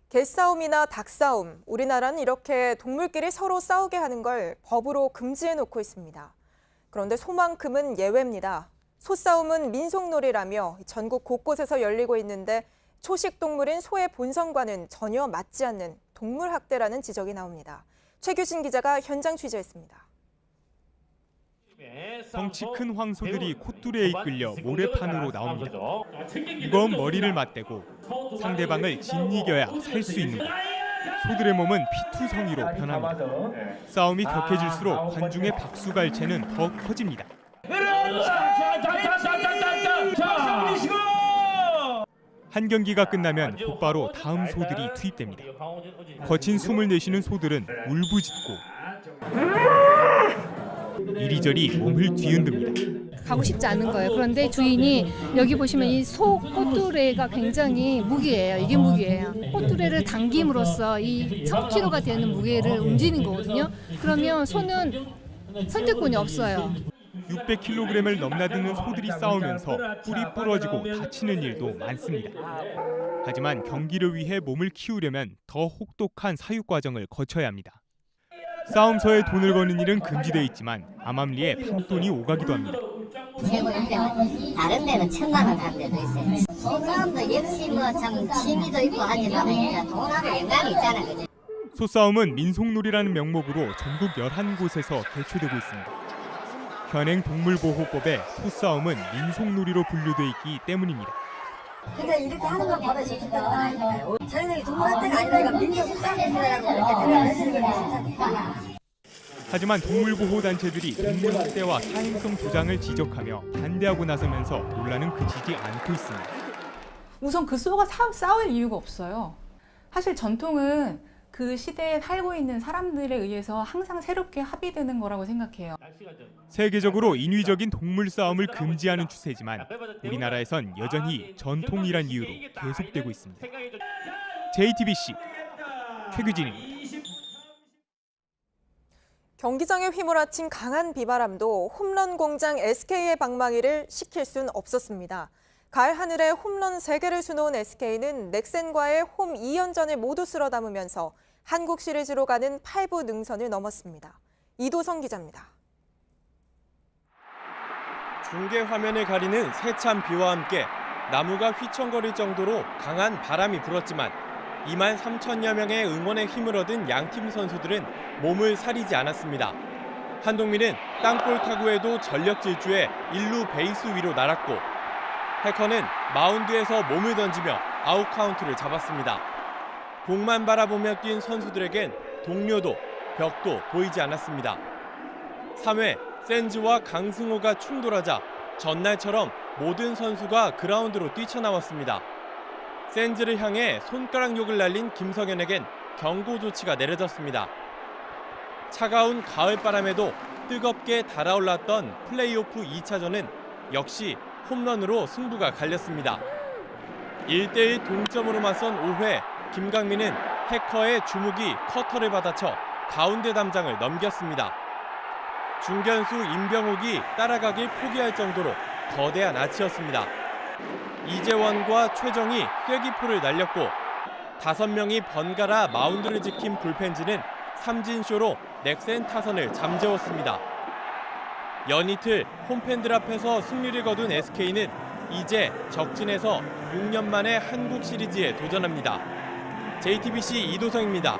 Speaker 3: 개싸움이나 닭싸움, 우리나라는 이렇게 동물끼리 서로 싸우게 하는 걸 법으로 금지해놓고 있습니다. 그런데 소만큼은 예외입니다. 소싸움은 민속놀이라며 전국 곳곳에서 열리고 있는데 초식 동물인 소의 본성과는 전혀 맞지 않는 동물 학대라는 지적이 나옵니다. 최규진 기자가 현장 취재했습니다.
Speaker 2: 덩치 큰 황소들이 콧뚜레에 이끌려 모래판으로 나옵니다. 무거운 머리를 맞대고 상대방을 짓이겨야 살 수 있는 것. 소들의 몸은 피투성이로 변합니다. 싸움이 격해질수록 관중의 박수갈채는 더 커집니다. 한 경기가 끝나면 곧바로 다음 소들이 투입됩니다. 거친 숨을 내쉬는 소들은 울부짖고 이리저리 몸을 뒤흔듭니다.
Speaker 4: 가고 싶지 않은 거예요. 그런데 주인이 여기 보시면 이 소 꽃두레가 굉장히 무게예요. 이게 무게예요. 꽃두레를 당김으로써 이 3kg가 되는 무게를 움직이는 거거든요. 그러면 소는 선택권이 없어요.
Speaker 2: 600kg을 넘나드는 소들이 싸우면서 뿔이 부러지고 다치는 일도 많습니다. 하지만 경기를 위해 몸을 키우려면 더 혹독한 사육 과정을 거쳐야 합니다. 싸움터에 돈을 거는 일은 금지돼 있지만 암암리에 판돈이 오가기도 합니다.
Speaker 16: 다른 데는 1,000만 원 한 데도 있어요. 소싸움도 역시 뭐 참 취미도 있고 하지만 돈하고 연관이 있잖아요. 그죠?
Speaker 2: 소싸움은 민속놀이라는 명목으로 전국 11곳에서 개최되고 있습니다. 현행 동물보호법에 소싸움은 민속놀이로 분류돼 있기 때문입니다.
Speaker 16: 그러니까 이렇게 하는 걸 보다 좋겠다. 저희들이 동물학대가 아니라 이거 민속싸움이라고 이렇게 생각하시는 겁니다.
Speaker 2: 하지만 동물보호단체들이 동물학대와 사행성 조장을 지적하며 반대하고 나서면서 논란은 그치지 않고 있습니다.
Speaker 5: 우선 그 소가 싸울 이유가 없어요. 사실 전통은 그 시대에 살고 있는 사람들에 의해서 항상 새롭게 합의되는 거라고 생각해요.
Speaker 2: 세계적으로 인위적인 동물 싸움을 금지하는 추세지만 우리나라에선 여전히 전통이란 이유로 계속되고 있습니다. JTBC 최규진입니다.
Speaker 3: 경기장에 휘몰아친 강한 비바람도 홈런 공장 SK의 방망이를 식힐 순 없었습니다. 가을 하늘에 홈런 3개를 수놓은 SK는 넥센과의 홈 2연전을 모두 쓸어 담으면서 한국 시리즈로 가는 8부 능선을 넘었습니다. 이도성 기자입니다.
Speaker 6: 중계 화면을 가리는 세찬 비와 함께 나무가 휘청거릴 정도로 강한 바람이 불었지만 2만 3천여 명의 응원에 힘을 얻은 양팀 선수들은 몸을 사리지 않았습니다. 한동민은 땅볼 타구에도 전력 질주해 1루 베이스 위로 날았고 해커는 마운드에서 몸을 던지며 아웃 카운트를 잡았습니다. 공만 바라보며 뛴 선수들에겐 동료도 벽도 보이지 않았습니다. 3회 센즈와 강승호가 충돌하자 전날처럼 모든 선수가 그라운드로 뛰쳐나왔습니다. 센즈를 향해 손가락 욕을 날린 김성현에겐 경고 조치가 내려졌습니다. 차가운 가을바람에도 뜨겁게 달아올랐던 플레이오프 2차전은 역시 홈런으로 승부가 갈렸습니다. 1대1 동점으로 맞선 5회 김강민은 해커의 주무기 커터를 받아쳐 가운데 담장을 넘겼습니다. 중견수 임병욱이 따라가길 포기할 정도로 거대한 아치였습니다. 이재원과 최정이 쐐기포를 날렸고 5명이 번갈아 마운드를 지킨 불펜진은 삼진쇼로 넥센 타선을 잠재웠습니다. 연이틀 홈팬들 앞에서 승리를 거둔 SK는 이제 적진에서 6년 만에 한국 시리즈에 도전합니다. JTBC 이도성입니다.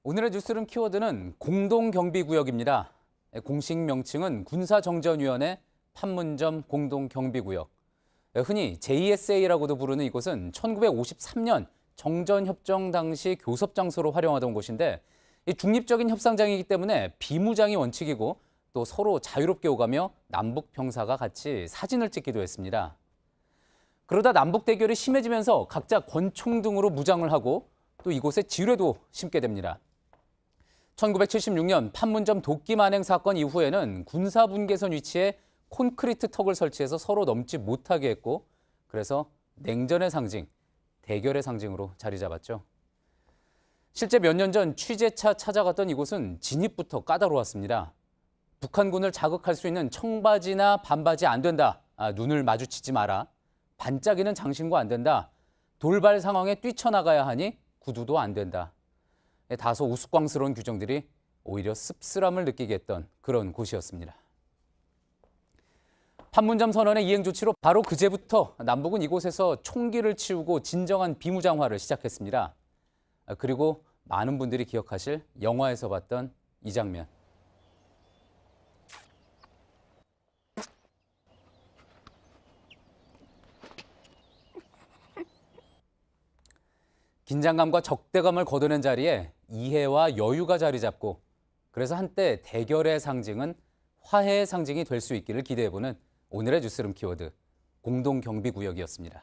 Speaker 1: 오늘의 뉴스룸 키워드는 공동경비구역입니다. 공식 명칭은 군사정전위원회 판문점 공동경비구역. 흔히 JSA라고도 부르는 이곳은 1953년 정전협정 당시 교섭장소로 활용하던 곳인데 중립적인 협상장이기 때문에 비무장이 원칙이고 또 서로 자유롭게 오가며 남북 병사가 같이 사진을 찍기도 했습니다. 그러다 남북 대결이 심해지면서 각자 권총 등으로 무장을 하고 또 이곳에 지뢰도 심게 됩니다. 1976년 판문점 도끼 만행 사건 이후에는 군사 분계선 위치에 콘크리트 턱을 설치해서 서로 넘지 못하게 했고 그래서 냉전의 상징, 대결의 상징으로 자리 잡았죠. 실제 몇 년 전 취재차 찾아갔던 이곳은 진입부터 까다로웠습니다. 북한군을 자극할 수 있는 청바지나 반바지 안 된다. 눈을 마주치지 마라. 반짝이는 장신구 안 된다. 돌발 상황에 뛰쳐나가야 하니 구두도 안 된다. 다소 우스꽝스러운 규정들이 오히려 씁쓸함을 느끼게 했던 그런 곳이었습니다. 판문점 선언의 이행 조치로 바로 그제부터 남북은 이곳에서 총기를 치우고 진정한 비무장화를 시작했습니다. 그리고 많은 분들이 기억하실 영화에서 봤던 이 장면. 긴장감과 적대감을 걷어낸 자리에 이해와 여유가 자리 잡고 그래서 한때 대결의 상징은 화해의 상징이 될 수 있기를 기대해보는 오늘의 뉴스룸 키워드 공동경비구역이었습니다.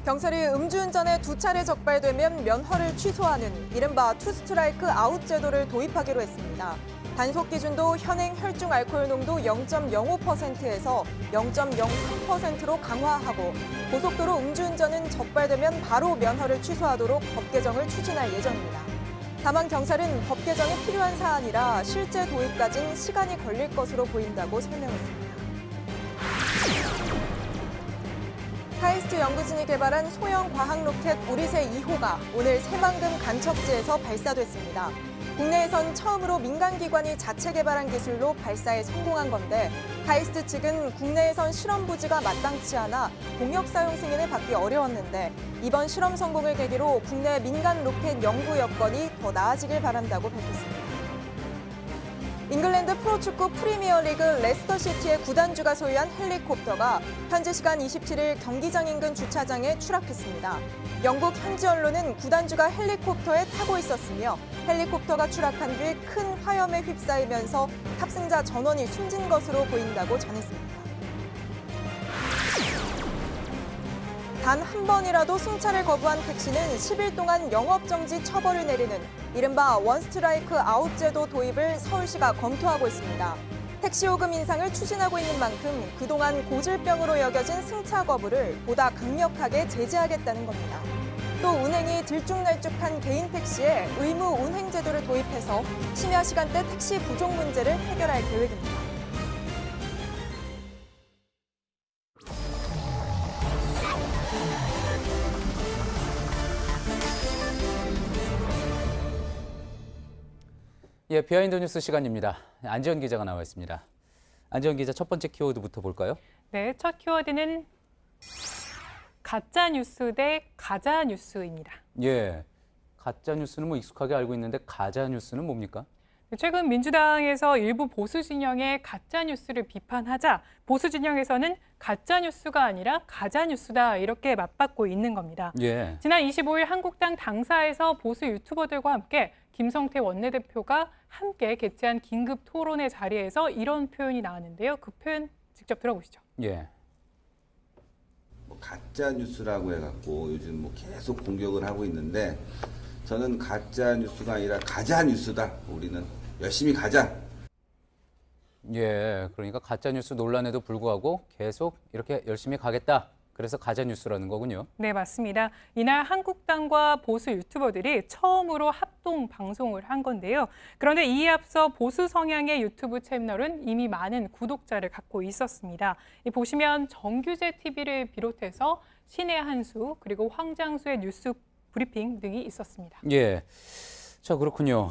Speaker 3: 경찰이 음주운전에 2차례 적발되면 면허를 취소하는 이른바 투스트라이크 아웃 제도를 도입하기로 했습니다. 단속 기준도 현행 혈중 알코올 농도 0.05%에서 0.03%로 강화하고 고속도로 음주운전은 적발되면 바로 면허를 취소하도록 법 개정을 추진할 예정입니다. 다만 경찰은 법 개정이 필요한 사안이라 실제 도입까지는 시간이 걸릴 것으로 보인다고 설명했습니다. 카이스트 연구진이 개발한 소형 과학 로켓 우리새 2호가 오늘 새만금 간척지에서 발사됐습니다. 국내에선 처음으로 민간기관이 자체 개발한 기술로 발사에 성공한 건데 카이스트 측은 국내에선 실험 부지가 마땅치 않아 공역 사용 승인을 받기 어려웠는데 이번 실험 성공을 계기로 국내 민간 로켓 연구 여건이 더 나아지길 바란다고 밝혔습니다. 잉글랜드 프로축구 프리미어리그 레스터시티의 구단주가 소유한 헬리콥터가 현지 시간 27일 경기장 인근 주차장에 추락했습니다. 영국 현지 언론은 구단주가 헬리콥터에 타고 있었으며 헬리콥터가 추락한 뒤 큰 화염에 휩싸이면서 탑승자 전원이 숨진 것으로 보인다고 전했습니다. 단 한 번이라도 승차를 거부한 택시는 10일 동안 영업정지 처벌을 내리는 이른바 원스트라이크 아웃 제도 도입을 서울시가 검토하고 있습니다. 택시 요금 인상을 추진하고 있는 만큼 그동안 고질병으로 여겨진 승차 거부를 보다 강력하게 제재하겠다는 겁니다. 또 운행이 들쭉날쭉한 개인 택시에 의무 운행 제도를 도입해서 심야 시간대 택시 부족 문제를 해결할 계획입니다.
Speaker 1: 예, 비하인드 뉴스 시간입니다. 안지현 기자가 나와 있습니다. 안지현 기자, 첫 번째 키워드부터 볼까요?
Speaker 7: 네, 첫 키워드는 가짜 뉴스 대 가짜 뉴스입니다.
Speaker 1: 예, 가짜 뉴스는 뭐 익숙하게 알고 있는데 가짜 뉴스는 뭡니까?
Speaker 7: 최근 민주당에서 일부 보수 진영의 가짜 뉴스를 비판하자 보수 진영에서는 가짜 뉴스가 아니라 가짜 뉴스다 이렇게 맞받고 있는 겁니다.
Speaker 1: 예.
Speaker 7: 지난 25일 한국당 당사에서 보수 유튜버들과 함께 김성태 원내대표가 함께 개최한 긴급 토론회 자리에서 이런 표현이 나왔는데요. 그 표현 직접 들어보시죠.
Speaker 1: 예.
Speaker 9: 가짜 뉴스라고 해갖고 요즘 뭐 계속 공격을 하고 있는데 저는 가짜 뉴스가 아니라 가짜 뉴스다. 우리는 열심히 가자.
Speaker 1: 예, 그러니까 가짜 뉴스 논란에도 불구하고 계속 이렇게 열심히 가겠다. 그래서 가짜 뉴스라는 거군요.
Speaker 7: 네, 맞습니다. 이날 한국당과 보수 유튜버들이 처음으로 합동 방송을 한 건데요. 그런데 이에 앞서 보수 성향의 유튜브 채널은 이미 많은 구독자를 갖고 있었습니다. 보시면 정규재 TV를 비롯해서 신의 한수 그리고 황장수의 뉴스 브리핑 등이 있었습니다.
Speaker 1: 예. 자, 그렇군요.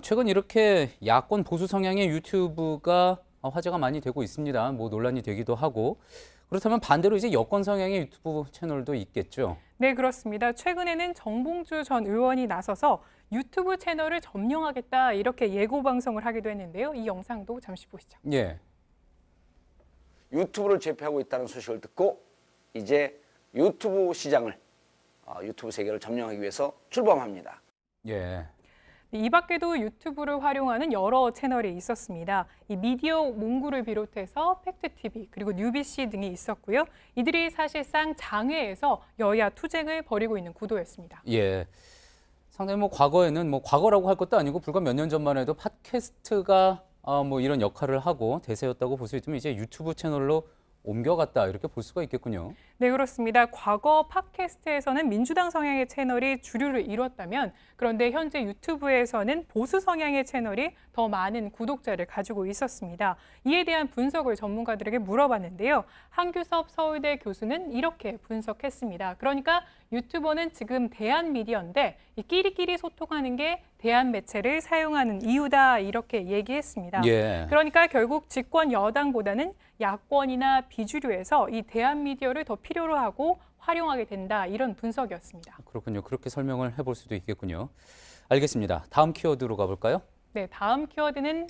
Speaker 1: 최근 이렇게 야권 보수 성향의 유튜브가 화제가 많이 되고 있습니다. 뭐 논란이 되기도 하고. 그렇다면 반대로 이제 여권 성향의 유튜브 채널도 있겠죠?
Speaker 7: 네, 그렇습니다. 최근에는 정봉주 전 의원이 나서서 유튜브 채널을 점령하겠다 이렇게 예고 방송을 하기도 했는데요. 이 영상도 잠시 보시죠.
Speaker 1: 예.
Speaker 10: 유튜브를 제패하고 있다는 소식을 듣고 이제 유튜브 시장을 유튜브 세계를 점령하기 위해서 출범합니다.
Speaker 1: 예.
Speaker 7: 이 밖에도 유튜브를 활용하는 여러 채널이 있었습니다. 이 미디어 몽구를 비롯해서 팩트TV 그리고 뉴비씨 등이 있었고요. 이들이 사실상 장외에서 여야 투쟁을 벌이고 있는 구도였습니다.
Speaker 1: 예. 상당히 뭐 과거에는 뭐 과거라고 할 것도 아니고 불과 몇 년 전만 해도 팟캐스트가 뭐 이런 역할을 하고 대세였다고 볼 수 있으면 이제 유튜브 채널로 옮겨갔다 이렇게 볼 수가 있겠군요.
Speaker 7: 네, 그렇습니다. 과거 팟캐스트에서는 민주당 성향의 채널이 주류를 이뤘다면 그런데 현재 유튜브에서는 보수 성향의 채널이 더 많은 구독자를 가지고 있었습니다. 이에 대한 분석을 전문가들에게 물어봤는데요. 한규섭 서울대 교수는 이렇게 분석했습니다. 그러니까 유튜버는 지금 대한미디어인데 이 끼리끼리 소통하는 게 대한 매체를 사용하는 이유다 이렇게 얘기했습니다.
Speaker 1: 예.
Speaker 7: 그러니까 결국 집권 여당보다는 야권이나 비주류에서 이 대한미디어를 더 필요로 하고 활용하게 된다 이런 분석이었습니다.
Speaker 1: 그렇군요. 그렇게 설명을 해볼 수도 있겠군요. 알겠습니다. 다음 키워드로 가볼까요?
Speaker 7: 네, 다음 키워드는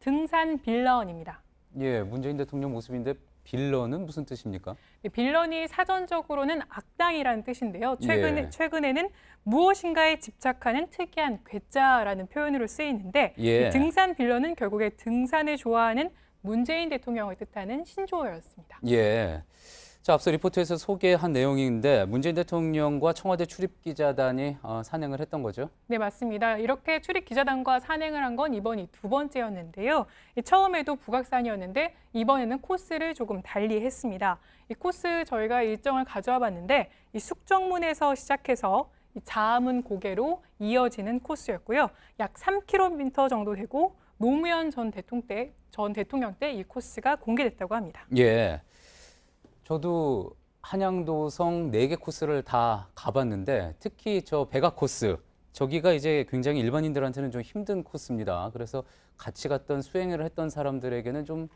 Speaker 7: 등산 빌런입니다.
Speaker 1: 예, 문재인 대통령 모습인데 빌런은 무슨 뜻입니까?
Speaker 7: 네, 빌런이 사전적으로는 악당이라는 뜻인데요.
Speaker 1: 예.
Speaker 7: 최근에는 무엇인가에 집착하는 특이한 괴짜라는 표현으로 쓰이는데
Speaker 1: 예.
Speaker 7: 이 등산 빌런은 결국에 등산을 좋아하는 문재인 대통령을 뜻하는 신조어였습니다.
Speaker 1: 예. 자, 앞서 리포트에서 소개한 내용인데 문재인 대통령과 청와대 출입기자단이 산행을 했던 거죠?
Speaker 7: 네, 맞습니다. 이렇게 출입기자단과 산행을 한 건 이번이 두 번째였는데요. 처음에도 북악산이었는데 이번에는 코스를 조금 달리 했습니다. 이 코스 저희가 일정을 가져와 봤는데 이 숙정문에서 시작해서 이 자문 고개로 이어지는 코스였고요. 약 3km 정도 되고 노무현 전 대통령 때 이 코스가 공개됐다고 합니다.
Speaker 1: 예. 저도 한양도성 4개 코스를 다 가봤는데 특히 저 백악 코스 저기가 이제 굉장히 일반인들한테는 좀 힘든 코스입니다. 그래서 같이 갔던 수행을 했던 사람들에게는 좀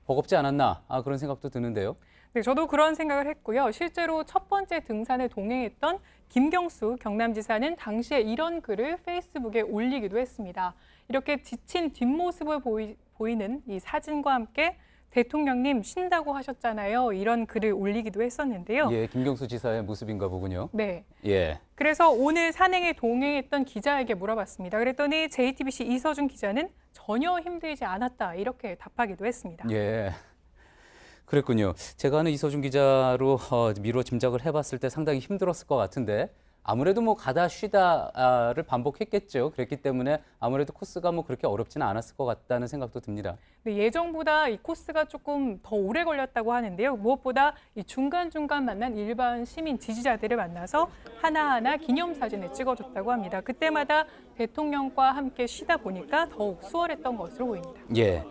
Speaker 1: 버겁지 않았나 그런 생각도 드는데요.
Speaker 7: 네, 저도 그런 생각을 했고요. 실제로 첫 번째 등산에 동행했던 김경수 경남지사는 당시에 이런 글을 페이스북에 올리기도 했습니다. 이렇게 지친 뒷모습을 보이는 이 사진과 함께 대통령님 쉰다고 하셨잖아요. 이런 글을 올리기도 했었는데요.
Speaker 1: 예, 김경수 지사의 모습인가 보군요.
Speaker 7: 네.
Speaker 1: 예.
Speaker 7: 그래서 오늘 산행에 동행했던 기자에게 물어봤습니다. 그랬더니 JTBC 이서준 기자는 전혀 힘들지 않았다 이렇게 답하기도 했습니다.
Speaker 1: 예. 그랬군요. 제가 아는 이서준 기자로 미뤄 짐작을 해봤을 때 상당히 힘들었을 것 같은데 아무래도 뭐 가다 쉬다를 반복했겠죠. 그랬기 때문에 아무래도 코스가 뭐 그렇게 어렵지는 않았을 것 같다는 생각도 듭니다.
Speaker 7: 네, 예정보다 이 코스가 조금 더 오래 걸렸다고 하는데요. 무엇보다 이 중간중간 만난 일반 시민 지지자들을 만나서 하나하나 기념사진을 찍어줬다고 합니다. 그때마다 대통령과 함께 쉬다 보니까 더욱 수월했던 것으로 보입니다.
Speaker 1: 예.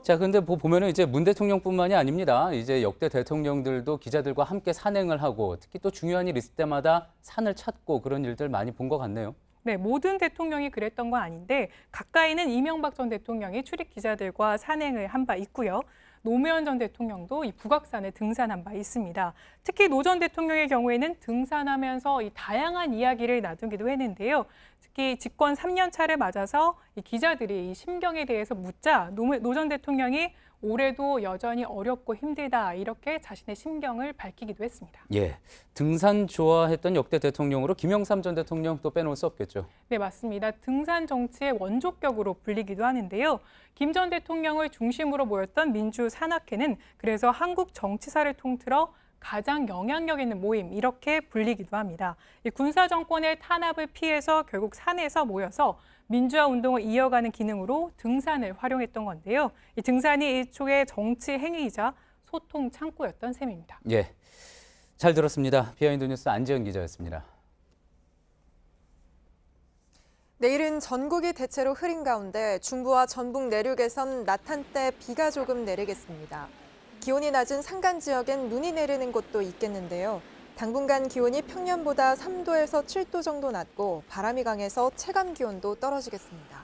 Speaker 1: 자, 근데 보면은 이제 문 대통령뿐만이 아닙니다. 이제 역대 대통령들도 기자들과 함께 산행을 하고 특히 또 중요한 일 있을 때마다 산을 찾고 그런 일들 많이 본 것 같네요.
Speaker 7: 네, 모든 대통령이 그랬던 건 아닌데 가까이는 이명박 전 대통령이 출입 기자들과 산행을 한 바 있고요. 노무현 전 대통령도 이 북악산에 등산한 바 있습니다. 특히 노 전 대통령의 경우에는 등산하면서 이 다양한 이야기를 나누기도 했는데요. 특히 집권 3년 차를 맞아서 이 기자들이 이 심경에 대해서 묻자 노 전 대통령이 올해도 여전히 어렵고 힘들다 이렇게 자신의 심경을 밝히기도 했습니다.
Speaker 1: 예, 등산 좋아했던 역대 대통령으로 김영삼 전 대통령 또 빼놓을 수 없겠죠.
Speaker 7: 네, 맞습니다. 등산 정치의 원조격으로 불리기도 하는데요. 김 전 대통령을 중심으로 모였던 민주산악회는 그래서 한국 정치사를 통틀어 가장 영향력 있는 모임 이렇게 불리기도 합니다. 이 군사 정권의 탄압을 피해서 결국 산에서 모여서 민주화 운동을 이어가는 기능으로 등산을 활용했던 건데요. 이 등산이 일종의 정치 행위이자 소통 창구였던 셈입니다.
Speaker 1: 예, 잘 들었습니다. 비하인드 뉴스 안지연 기자였습니다.
Speaker 3: 내일은 전국이 대체로 흐린 가운데 중부와 전북 내륙에선 낮 한때 비가 조금 내리겠습니다. 기온이 낮은 산간 지역엔 눈이 내리는 곳도 있겠는데요. 당분간 기온이 평년보다 3도에서 7도 정도 낮고 바람이 강해서 체감 기온도 떨어지겠습니다.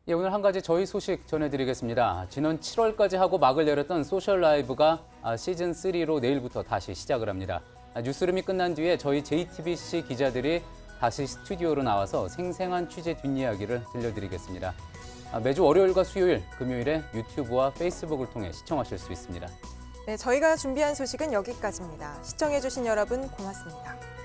Speaker 1: 예, 오늘 한 가지 저희 소식 전해드리겠습니다. 지난 7월까지 하고 막을 내렸던 소셜 라이브가 시즌 3로 내일부터 다시 시작을 합니다. 뉴스룸이 끝난 뒤에 저희 JTBC 기자들이 다시 스튜디오로 나와서 생생한 취재 뒷이야기를 들려드리겠습니다. 매주 월요일과 수요일, 금요일에 유튜브와 페이스북을 통해 시청하실 수 있습니다.
Speaker 3: 네, 저희가 준비한 소식은 여기까지입니다. 시청해주신 여러분 고맙습니다.